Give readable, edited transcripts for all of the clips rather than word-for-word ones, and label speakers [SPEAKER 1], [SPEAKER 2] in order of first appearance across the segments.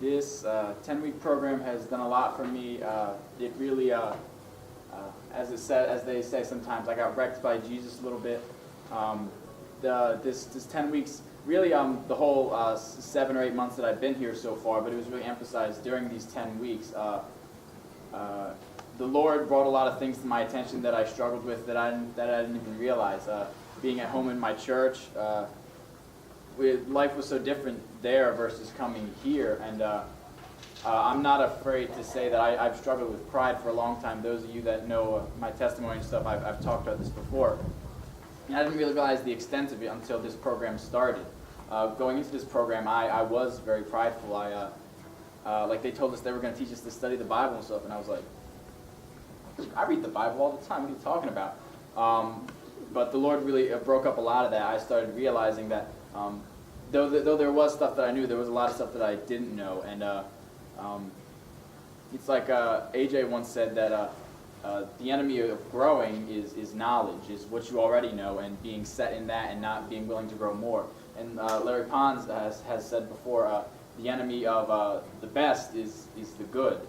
[SPEAKER 1] This 10-week program has done a lot for me. It really, as they say sometimes, I got wrecked by Jesus a little bit. This 10 weeks, really the whole 7 or 8 months that I've been here so far, but it was really emphasized during these 10 weeks. The Lord brought a lot of things to my attention that I struggled with that I didn't even realize. Being at home in my church, life was so different there versus coming here, and I'm not afraid to say that I've struggled with pride for a long time. Those of you that know my testimony and stuff, I've talked about this before. And I didn't really realize the extent of it until this program started. Going into this program, I was very prideful. Like they told us they were going to teach us to study the Bible and stuff, and I was like, I read the Bible all the time. What are you talking about? But the Lord really broke up a lot of that. I started realizing that though there was stuff that I knew, there was a lot of stuff that I didn't know. And it's like AJ once said that the enemy of growing is knowledge, is what you already know, and being set in that and not being willing to grow more. And Larry Pons has said before, the enemy of the best is the good.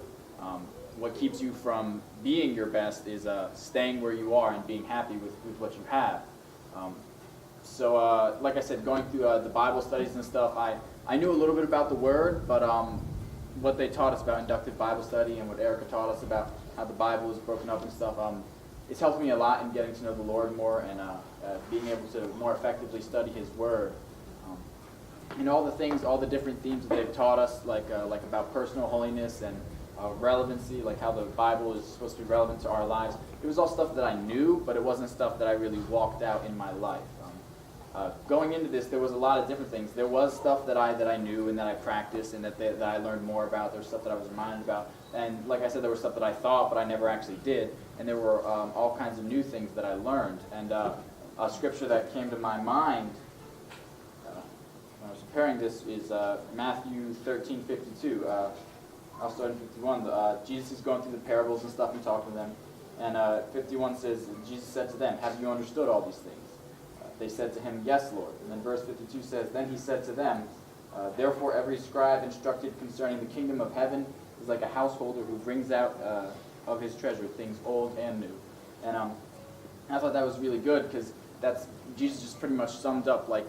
[SPEAKER 1] What keeps you from being your best is staying where you are and being happy with what you have. Like I said, going through the Bible studies and stuff, I knew a little bit about the Word, but what they taught us about inductive Bible study and what Erica taught us about how the Bible is broken up and stuff, it's helped me a lot in getting to know the Lord more and being able to more effectively study His Word. And all the different themes that they've taught us, like about personal holiness and relevancy, like how the Bible is supposed to be relevant to our lives. It was all stuff that I knew, but it wasn't stuff that I really walked out in my life. Going into this, there was a lot of different things. There was stuff that I knew and that I practiced and that I learned more about. There was stuff that I was reminded about. And like I said, there was stuff that I thought, but I never actually did. And there were all kinds of new things that I learned. And a scripture that came to my mind when I was preparing this is Matthew 13:52. I'll start in 51. Jesus is going through the parables and stuff and talking to them. And 51 says, Jesus said to them, "Have you understood all these things?" They said to him, "Yes, Lord." And then verse 52 says, "Then he said to them, Therefore every scribe instructed concerning the kingdom of heaven is like a householder who brings out of his treasure things old and new." And I thought that was really good because Jesus just pretty much summed up like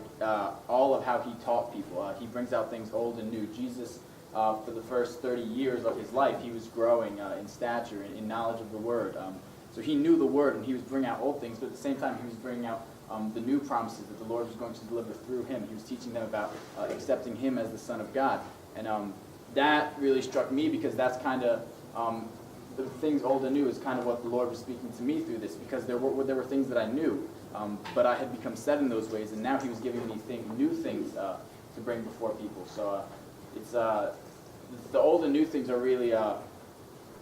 [SPEAKER 1] all of how he taught people. He brings out things old and new. Jesus, for the first 30 years of his life, he was growing in stature and in knowledge of the Word. So he knew the Word, and he was bringing out old things, but at the same time he was bringing out the new promises that the Lord was going to deliver through him. He was teaching them about accepting him as the Son of God. And that really struck me because that's kind of, the things old and new is kind of what the Lord was speaking to me through this, because there were things that I knew, but I had become set in those ways, and now he was giving me new things to bring before people. So it's the old and new things are really,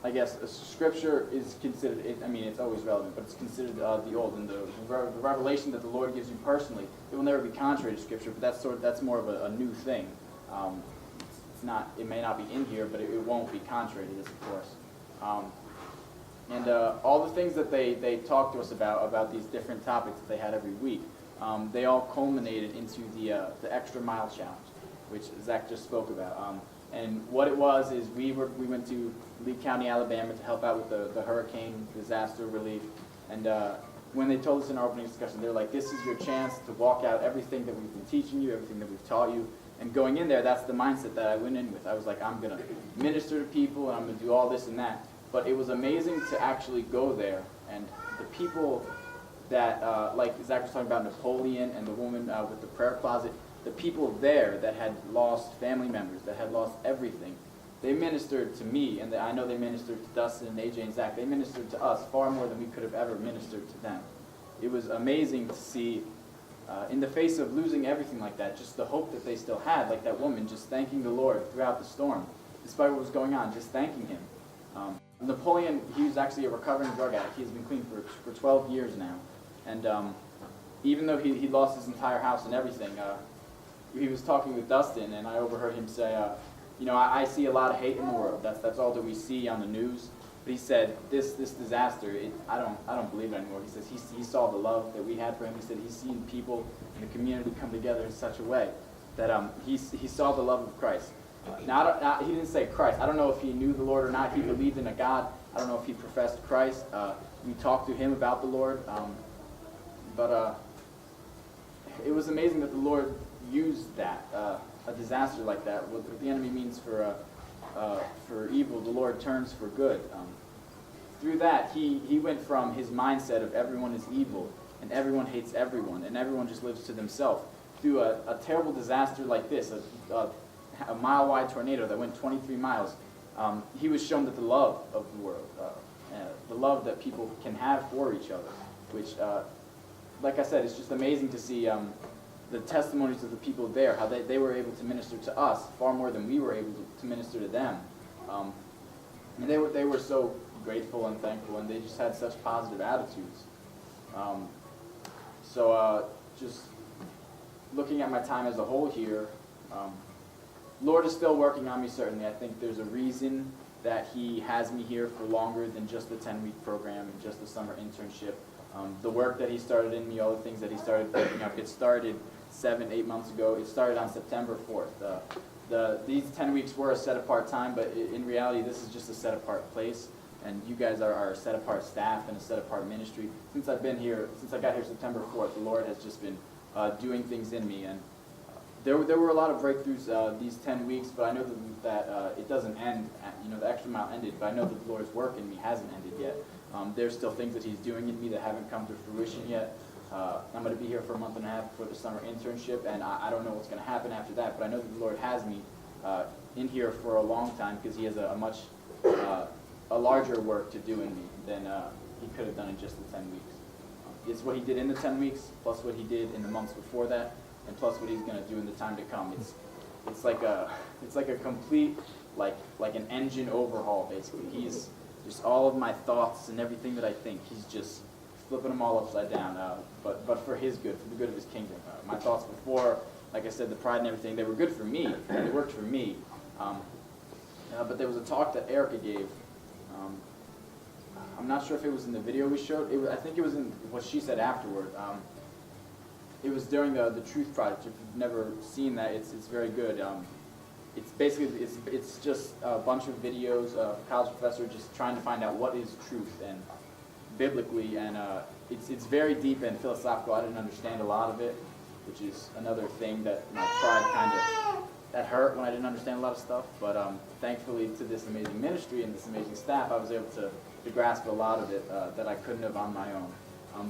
[SPEAKER 1] I guess, Scripture is considered, it's always relevant, but it's considered the old, and the revelation that the Lord gives you personally, it will never be contrary to Scripture, but that's more of a new thing. It may not be in here, but it won't be contrary to this, of course. All the things that they talked to us about these different topics that they had every week, they all culminated into the Extra Mile Challenge, which Zach just spoke about. And what it was is we went to Lee County, Alabama to help out with the hurricane disaster relief. And when they told us in our opening discussion, they were like, "This is your chance to walk out everything that we've been teaching you, everything that we've taught you." And going in there, that's the mindset that I went in with. I was like, I'm going to minister to people, and I'm going to do all this and that. But it was amazing to actually go there, and the people that, like Zach was talking about Napoleon and the woman with the prayer closet, the people there that had lost family members, that had lost everything, they ministered to me, and I know they ministered to Dustin and AJ and Zach. They ministered to us far more than we could have ever ministered to them. It was amazing to see, in the face of losing everything like that, just the hope that they still had, like that woman just thanking the Lord throughout the storm, despite what was going on, just thanking him. Napoleon, he was actually a recovering drug addict. He's been clean for 12 years now. And even though he lost his entire house and everything, he was talking with Dustin, and I overheard him say, I see a lot of hate in the world. That's all that we see on the news. But he said, this disaster, I don't believe it anymore. He says he saw the love that we had for him. He said he's seen people in the community come together in such a way. that he saw the love of Christ. He didn't say Christ. I don't know if he knew the Lord or not. He believed in a God. I don't know if he professed Christ. We talked to him about the Lord. But it was amazing that the Lord used that, a disaster like that. What the enemy means for evil, the Lord turns for good. Through that, he went from his mindset of everyone is evil, and everyone hates everyone, and everyone just lives to themselves, through a terrible disaster like this, a mile-wide tornado that went 23 miles. He was shown that the love of the world, the love that people can have for each other, which, like I said, it's just amazing to see the testimonies of the people there, how they were able to minister to us far more than we were able to minister to them. And they were so grateful and thankful, and they just had such positive attitudes. Just looking at my time as a whole here, Lord is still working on me, certainly. I think there's a reason that he has me here for longer than just the 10-week program and just the summer internship. The work that he started in me, all the things that he started picking up, it started 7-8 months ago. It started on September 4th. These 10 weeks were a set-apart time, but in reality, this is just a set-apart place. And you guys are our set-apart staff and a set-apart ministry. Since I got here September 4th, the Lord has just been doing things in me. And there were a lot of breakthroughs these 10 weeks, but I know that it doesn't end. The extra mile ended, but I know that the Lord's work in me hasn't ended yet. There's still things that he's doing in me that haven't come to fruition yet. I'm going to be here for a month and a half for the summer internship, and I don't know what's going to happen after that, but I know that the Lord has me in here for a long time because he has a much larger work to do in me than he could have done in just the 10 weeks. It's what he did in the 10 weeks, plus what he did in the months before that, and plus what he's going to do in the time to come. It's like a complete, like an engine overhaul, basically. He's just all of my thoughts and everything that I think, he's just flipping them all upside down, but for his good, for the good of his kingdom. My thoughts before, like I said, the pride and everything, they were good for me. They worked for me. But there was a talk that Erica gave. I'm not sure if it was in the video we showed. I think it was in what she said afterward. It was during the Truth Project. If you've never seen that, it's very good. It's basically it's just a bunch of videos of a college professor just trying to find out what is truth and biblically, and it's very deep and philosophical. I didn't understand a lot of it, which is another thing that my pride that hurt when I didn't understand a lot of stuff. But thankfully to this amazing ministry and this amazing staff, I was able to grasp a lot of it that I couldn't have on my own.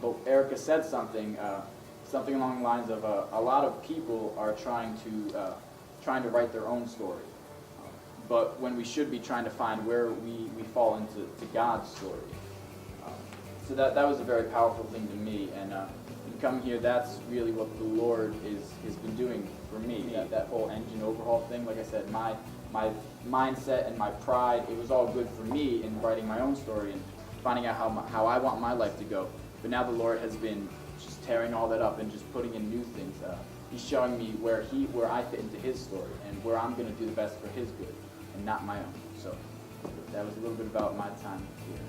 [SPEAKER 1] But Erica said something along the lines of a lot of people are trying to write their own story, but when we should be trying to find where we fall into God's story. So that was a very powerful thing to me, and in coming here, that's really what the Lord has been doing for me. That whole engine overhaul thing, like I said, my mindset and my pride, it was all good for me in writing my own story and finding out how I want my life to go. But now the Lord has been just tearing all that up and just putting in new things. He's showing me where I fit into his story and where I'm going to do the best for his good and not my own. So that was a little bit about my time here.